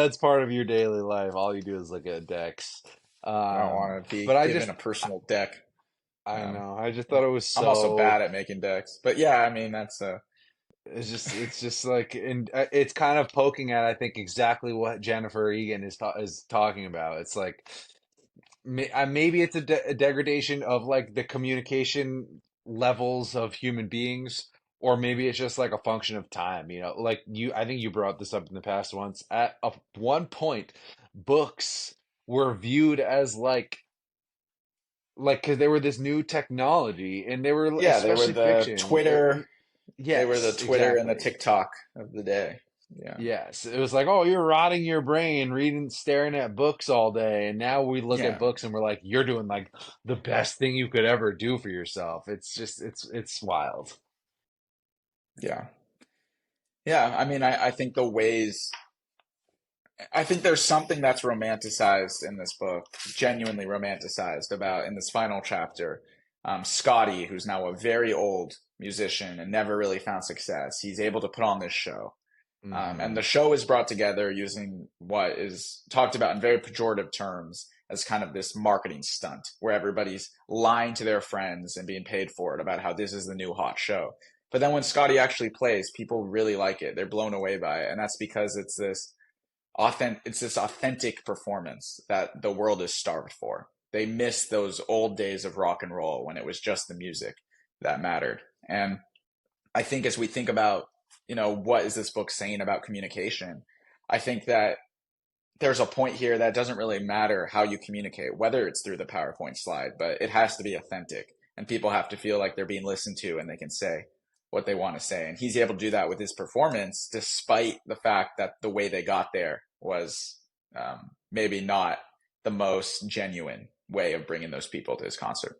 that's part of your daily life. All you do is look at decks. I don't want to But be I given just, a personal deck. I Um, know, I just thought yeah. it was I'm also so. bad at making decks, but yeah, I mean that's It's just like, and it's kind of poking at, I think, exactly what Jennifer Egan is talking about. It's like maybe it's a degradation of like the communication levels of human beings, or maybe it's just like a function of time. Like I think you brought this up in the past once. At one point, books were viewed as like because they were this new technology, and they were yeah, especially fiction. They were the Yes, Twitter and the exactly. TikTok of the day. Yeah. Yes, it was like, oh, you're rotting your brain reading, staring at books all day, and now we look at Yeah. books and we're like, you're doing like the best thing you could ever do for yourself. It's just, it's wild. Yeah. Yeah. I mean, I think I think there's something that's romanticized in this book, genuinely romanticized about in this final chapter. Scotty, who's now a very old musician and never really found success, he's able to put on this show. And Hmm. the show is brought together using what is talked about in very pejorative terms as kind of this marketing stunt where everybody's lying to their friends and being paid for it about how this is the new hot show. But then when Scotty actually plays, people really like it. They're blown away by it. And that's because it's this authentic performance that the world is starved for. They miss those old days of rock and roll when it was just the music that mattered. And I think as we think about, what is this book saying about communication? I think that there's a point here that doesn't really matter how you communicate, whether it's through the PowerPoint slide, but it has to be authentic and people have to feel like they're being listened to and they can say what they want to say. And he's able to do that with his performance, despite the fact that the way they got there was maybe not the most genuine way of bringing those people to his concert.